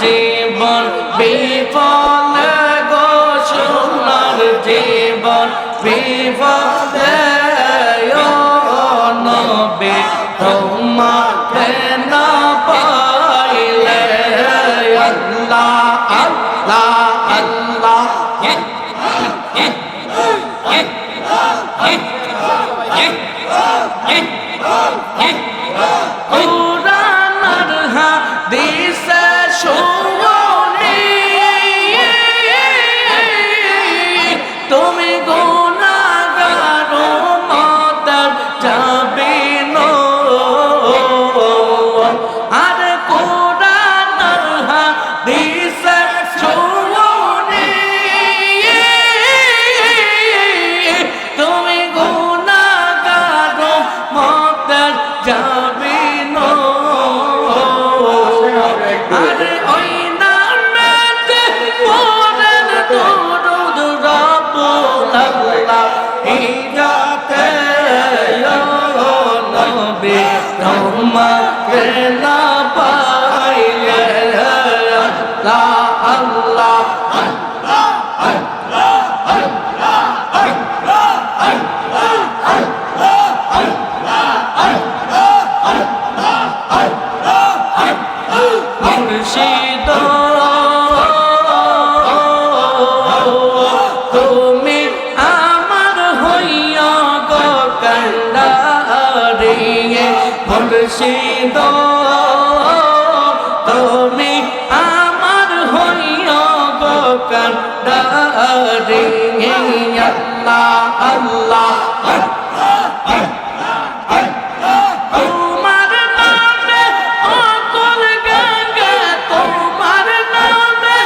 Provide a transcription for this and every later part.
জীবন বিফলে গো সোনার জীবন বিফলে ও নবী তোমাকে না পাইলে আল্লাহ আল্লাহ আল্লাহ কুরআনের হাদিসে শুনি তুমি গুনাহগার উম্মতের যাবে না আর কুরআনের হাদিসে শুনি তুমি গুনাহগার উম্মতের যাবে না আরে ওই নামে পড়েন দরুদ রাব্বুল আল্লাহ হিজাতে ও নবী তোমাকে না পাইলে আল্লাহ আল্লাহ মুর্শিদ তুমি আমার হইয়া গো কান্ডারি মুর্শিদ তুমি আমার হইয়া গো কান্ডারি আল্লাহ আল্লাহ তোমার নামে অকুল গঙ্গা তোমার নামে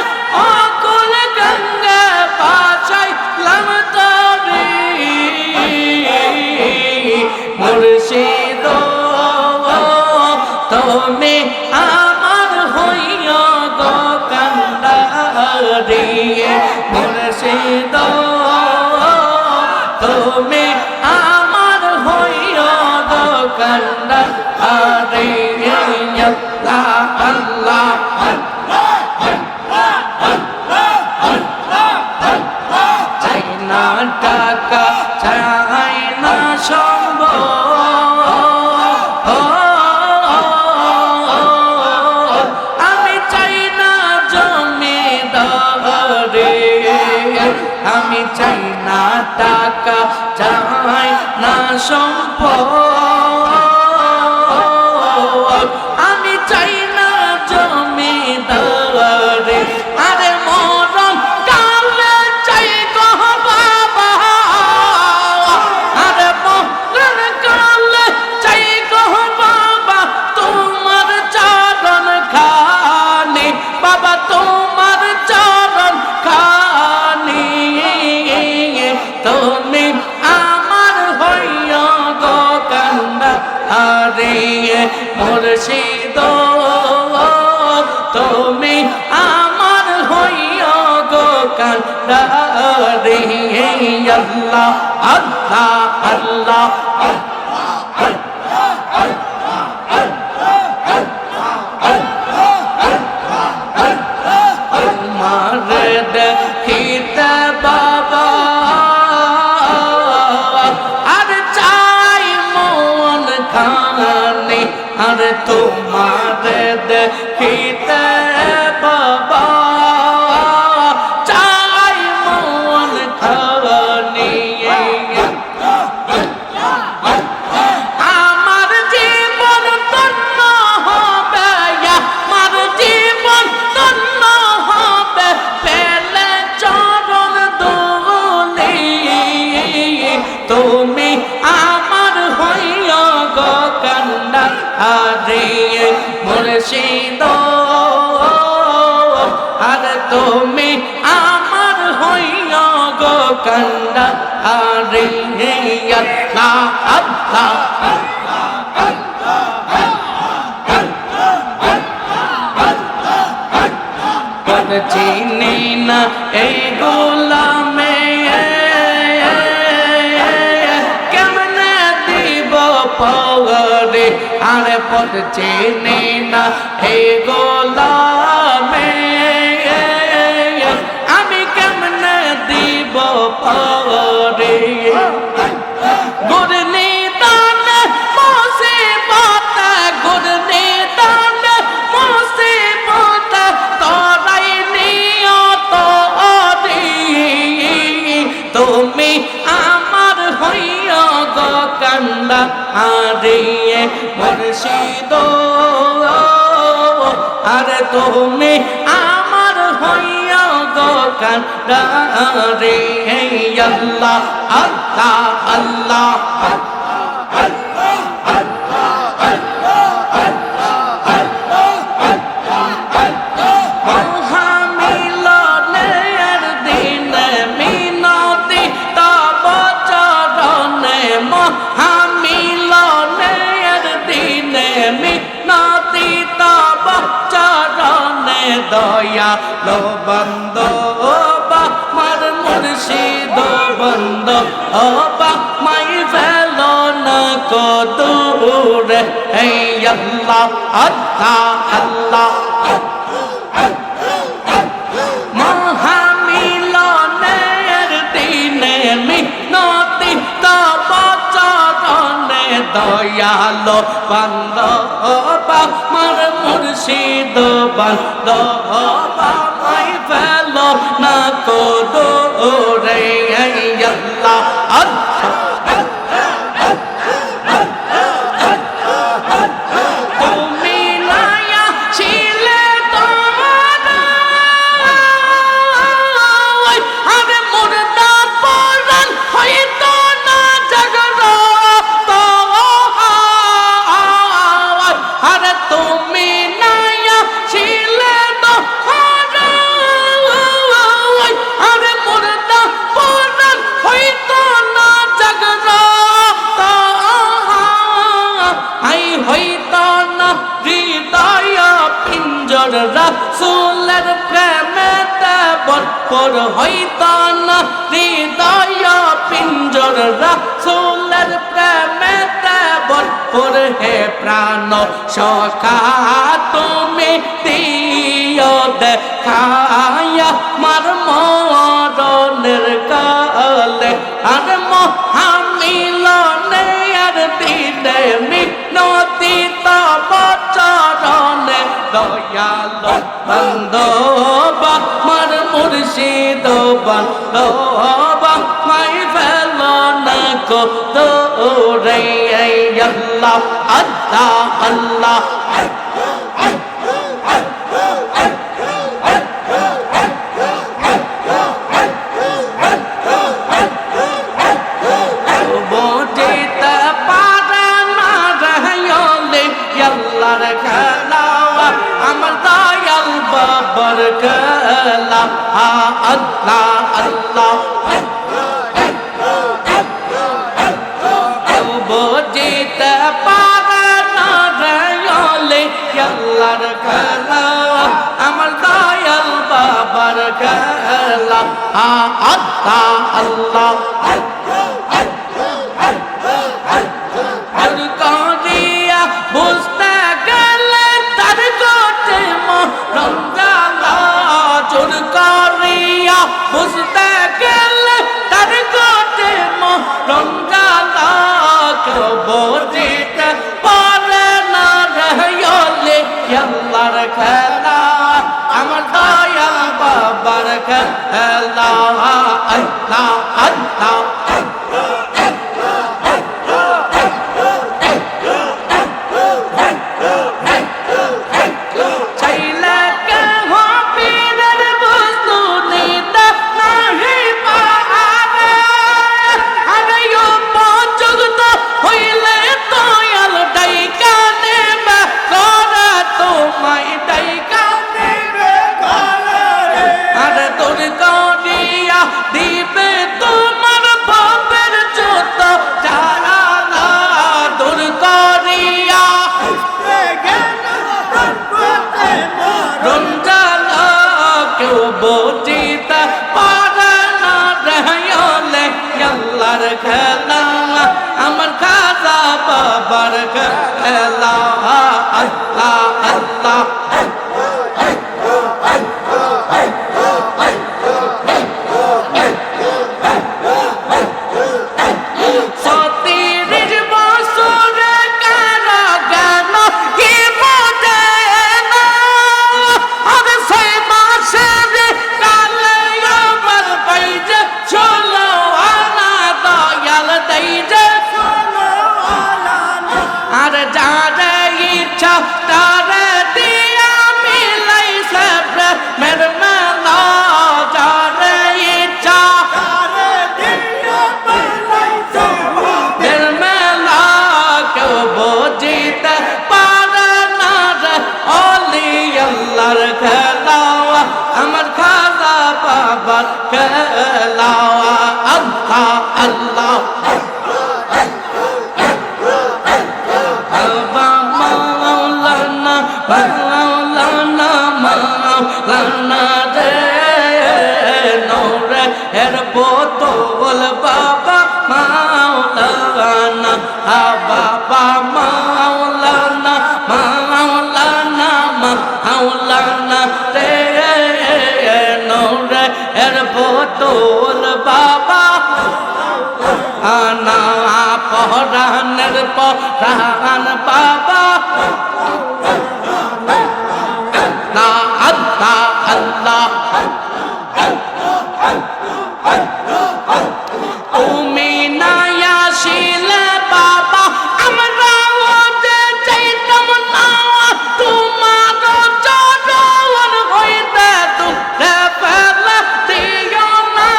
অকুল গঙ্গা পাছাইলাম তরি মুর্শিদ তুমি আমার হইয়া গো কান্ডারি মুর্শিদ তুমি আমার হইয়া গো কান্ডারি আল্লাহ আল্লাহ চাই না টাকা চাই না সম্পদ আমি চাই না জমিদারি আমি চাই না টাকা চাই না সম্পদ আমি চাই না জমিদারি আরে মরণ কালে চাই গো বাবা আরে মরণ কালে চাই গো বাবা তোমার চরণ খানি বাবা তোমার চরণ খানি তুমি আমার হইয়া গো কান্ডারি মুর্শিদ তুমি আমার হইয়া গো কান্ডারি আল্লাহ আল্লাহ আল্লাহ তোমারে দেখিতে বাবা আর চাই মন খানি আর তোমারে দেখিতে বাবা চাই মন খানি আমার জীবন ধন্য হবে আমার জীবন ধন্য হবে পেলে চরণ দুলি তুমি আমার হইয়া গো কান্ডারি মুর্শিদ আর তুমি আমার হইয়া গো কান্ডারি আল্লাহ আল্লাহ চিনি না এই গোলামে কেমনে দিব পাওয়ারে আরে পথ চেনে না এই গোলামে আমি কেমনে দিব পরে গুরনি দান মুসিবত গুরনি দান মুসিবত তোরাই নিয়ত তুমি আমার হইয়া গো কান্দা হারিয়ে মুর্শিদ আরে তুমি আমার হইয়া গো কান্দা রে আল্লাহ আল্লাহ আল্লাহ দয়া লো বন্দ বা মার মুর্শিদ বন্দ ও বা মাই ফেলো না কো দূরে হে আল্লাহ আল্লাহ আল্লাহ মহামিলনের দিনে মিনতি তব চরণে দয়ালো বন্দ বা মার মুর্শিদ বন্দ বা মাই ফেলো না কো দূরে হে আল্লাহ আল্লাহ রাসূলের প্রেমেতে ভরপুর হইতো না হৃদয় পিঞ্জর রাসূলের প্রেমেতে ভরপুর হে প্রাণ সখা তুমি দিও দেখায়া মার মরণের কালে আর মহামিলনের দিনে মিনতি তব চরণে দয়ালো বন্দোবা মার মুর্শিদ বন্দোবা মাই ফেলো না কো দূরে আল্লাহ আল্লাহ আল্লাহ বরকলা আল্লাহ আল্লাহ বুঝিতে পারে না রে আল্লাহর খেলা আমার দয়াল বাবার খেলা আল্লাহ আল্লাহ বুঝতে গেলে তার গোটে রমজালা চোর করিয়া বুঝতে গেলে তার গোটে রমজালা কেউ বুঝিতে পারে না রহলে আল্লাহর খেলা আমার দয়াল বাবার খেলা আল্লাহ আল্লাহ দিবে আল্লাহ বোতল বাবা মাওলানা বাবা মাওলানা মাওলানা মাওলানা রে নূরে এর বোতল বাবা আনা পরানের পরান বাবা আল্লাহ আল্লাহ তুমি না আসিলে বাবা আমরা যে চাইতাম না তোমার চরণ হইতে তোমরা ফেলে দিও না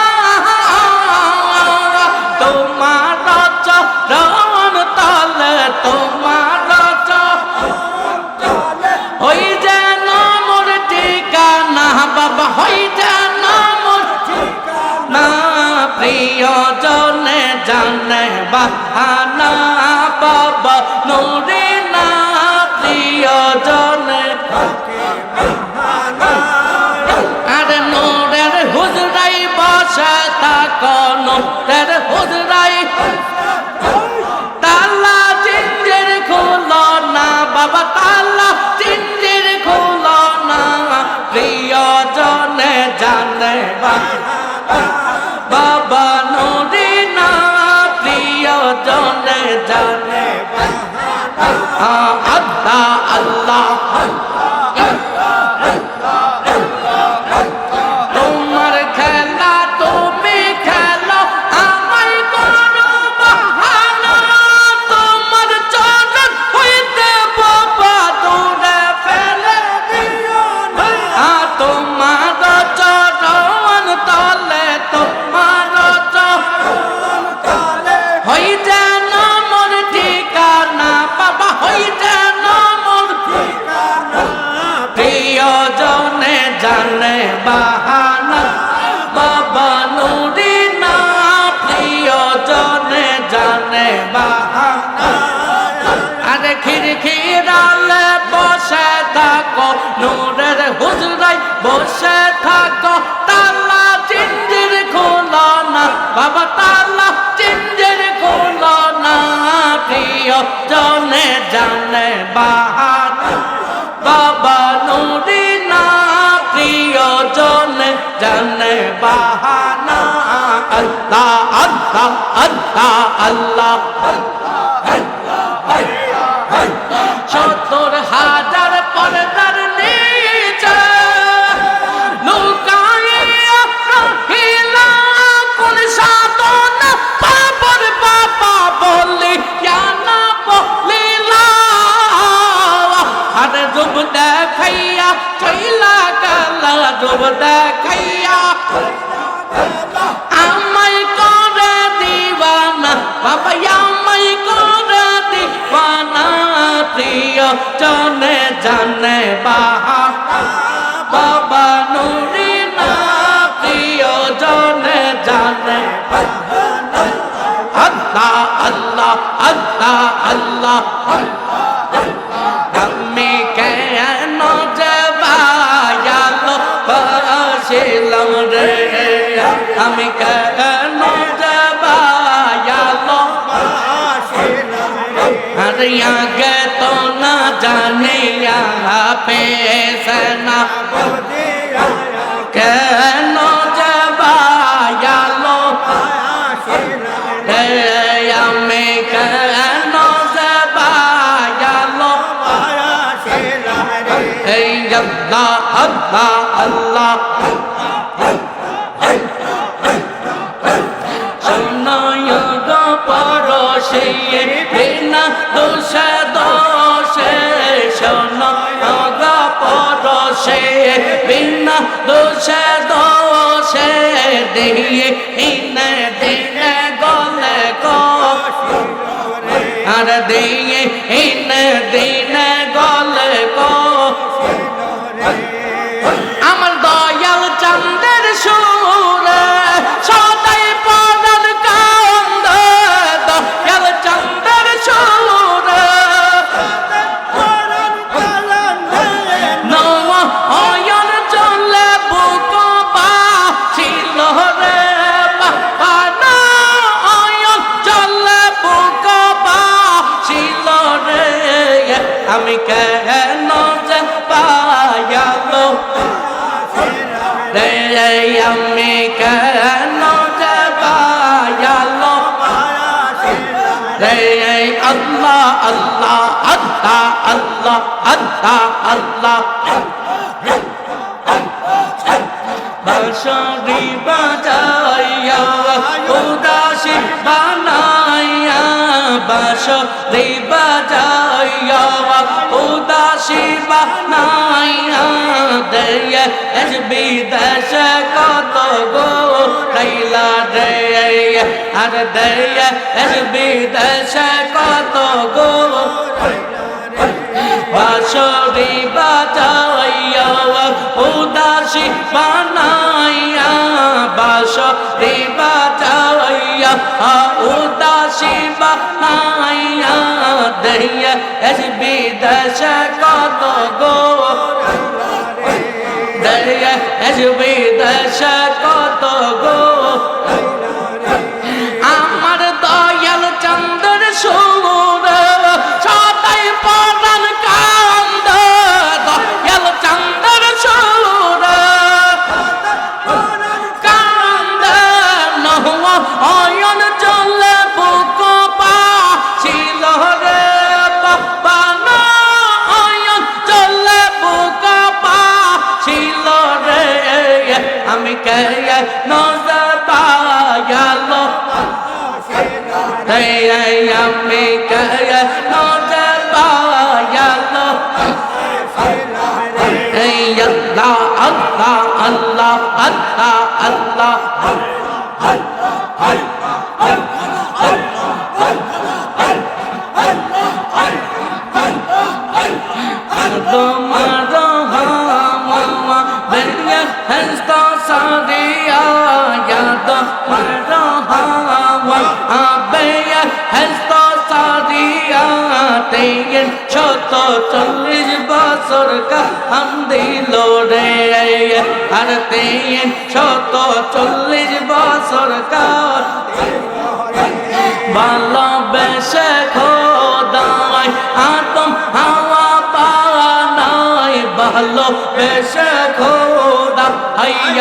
তোমার চরণ তলে তোমার হই যেন মোর ঠিকানা বাবা হই যেন মোর ঠিকানা প্রিয়জনে জানে বাহানা বাবা নুরে না প্রিয়জনে আরে নুরের হুজরাই বসে থাকো নুরের হুজরাই তালা জিঞ্জির খুলো না বাবা তালা জিঞ্জির খুলো না প্রিয়জনে জানে বাবা নুরে না প্রিয়জনে জানে আল্লাহ আল্লাহ তোমার খেলা তুমি খেলো আমায় করো বাহানা তোমার চরণ হইতে বাবা দূরে ফেলে দিও না তোমার চরণ তলে তোমার চরণ তলে হই যেন মোর ঠিকানা বাবা হই যেন মোর ঠিকানা প্রিয়জনে জানে বাহানা বাবা নুরে না প্রিয়জনে জানে বাহানা আরে খিড়কিরালে বসে থাকো নুরের হুজরাই বসে থাকো তালা জিঞ্জির খুলো না বাবা তালা জিঞ্জির খুলো না প্রিয়জনে জানে বাহানা বাবা নুরে না প্রিয়জনে জানে বাহানা আল্লাহ আল্লাহ আল্লাহ আল্লাহ ৭০,০০০ পর্দার নিচে লুকাইয়া রহিলা কোন সাধনা বাবার বাবা বলি না বলিলা আরে রূপ দেখাইয়া চইলা গেলা রূপ দেখাইয়া আমায় করে দিবানা বাবা আমায় করে দিবানা প্রিয়জনে জানে বাবা নুরে না প্রিয়জনে জানে আল্লাহ আল্লাহ আল্লাহ আল্লাহ আমি কেন যাবায়ালো বাসিলাম রে আমি কেন যাবায়ালো বাসিলাম রে আরে আগে তো না জানিয়া পেছে না কেন যাবায়ালো আমি কেন যাবায়ালো এই আল্লাহ আল্লাহ আল্লাহ শোনায় গো পরশে বিনা দোষে দোষে শোনায় গো পরশে বিনা দোষে দোষে দিয়ে ইনে দিনে গলে গো আর দিয়ে ইনে দিনে গলে গো আমার দয়াল চাঁদের সুরে সদাই পরাণ কান্দে দয়াল চাঁদের সুরে নওয়া অয়ন চলে বুক বাছিল রে বাবা না অয়ন চলে বুক বাছিল রে আমি কেন যে পায়ালো রে আমি কেন যাবায়ালো রে আল্লাহ আল্লাহ আল্লাহ আল্লাহ আল্লাহ আল্লাহ বাঁশরি বাজাইয়া উদাসী বানাইয়া বাঁশরি বাজাইয়া উদাসী বানাইয়া দয়া বিদেশ কত গো লাইলা রে আর দয়া বিদেশ কত গো বাঁশরি বাজাইয়া উদাসী বানাইয়া বাঁশরি বাজাইয়া উদাসী বানাইয়া দয়া বিদেশ কত গো দয়া বিদেশ কত গো আমার দয়াল চন্দ্র সুর সদাই পরাণ কান্দে দয়াল চন্দ্র সুর কান্দে নহা অয়ন চলে বুক বাছিল রে বাবা না অয়ন চলে বুক বাছিল রে আমি কেন যাবায়ালো আমি কেন যাবায়ালো আল্লাহ আল্লাহ আল্লাহ আল্লাহ আল্লাহ তোমার হাওয়া বেরিয়ে হস্তা সাদিয়া ইয়াদ তোমার হাওয়া বেরিয়ে হস্তা সাদিয়া তেইন 140 বছর কাম দিল রে আর তেইন 140 বছর কাম ভালোবেসে খোদায় আদম হাওয়া বানায় ভালোবেসে খোদা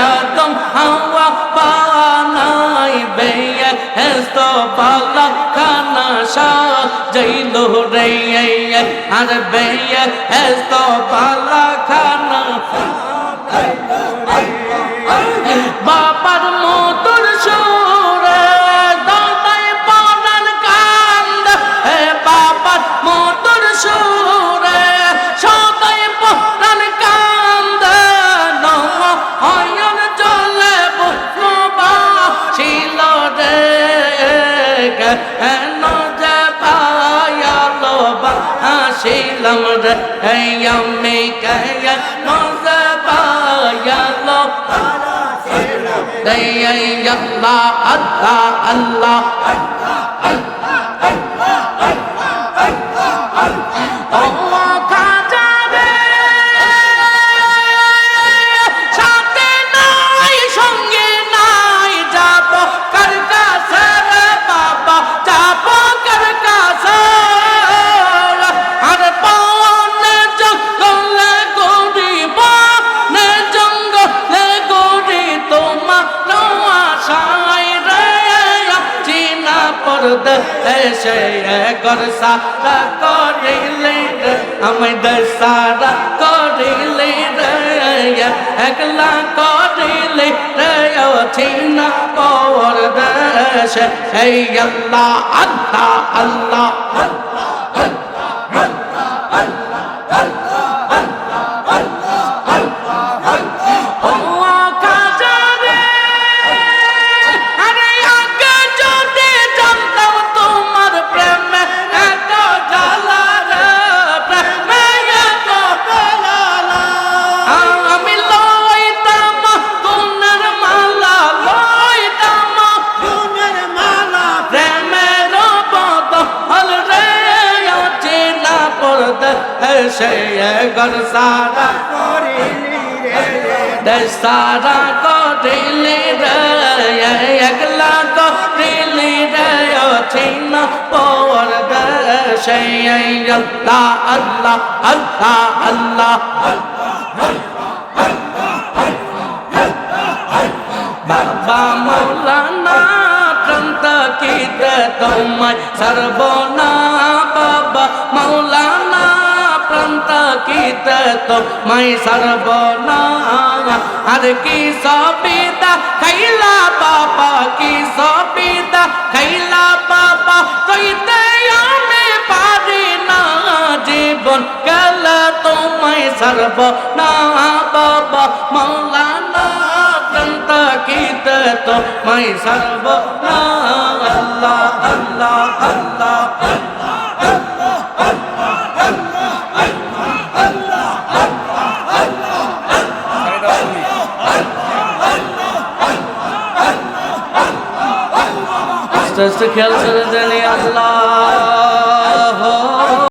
আদম হাওয়া বানায় বেয়ে হেস্ত পালা খানা সাজাইল রে আর বেয়ে হেস্ত পালা খানা বাবার মতর সুরে দাদাই পরাণ কান্দে হে বাবার মতর সুরে সদাই পরাণ কান্দে নওয়া অয়ন চলে বুক বাছিল রে কেন যাবায়ালো বাসিলাম রে আমি কেন যাবায়ালো আল্লাহ আল্লাহ আল্লাহ সাথে নাই সঙ্গে নাই যাব কার কাছে রে বাবা যাব কার কাছে আর পাওনে চলে দেশে ঘর সারা করিলে রে আমি দেশারা করিলে রে একলা করিলে রে অচিনা পর দেশে এই আল্লাহ আল্লাহ আল্লাহ সে ঘর সারা সারা করিলি রে একলা করিলি রে অচিন পর দেশে আল্লাহ আল্লাহ আল্লাহ আল্লাহ বাবা মৌলানা প্রান্ত কীতে তোমায় সর্বনা বাবা মৌলানা প্রান্ত কীতে তোমায় সর্বনা আর কি সবিতা খাইলা বাবা কি সবিতা খাইলা বাবা কইতে আমি পারি না জীবন গেল তোমায় সর্বনা বাবা মৌলানা প্রান্ত কীতে তোমায় সর্বনা আল্লাহ আল্লাহ আল্লাহ Just to kill to the day, Allah.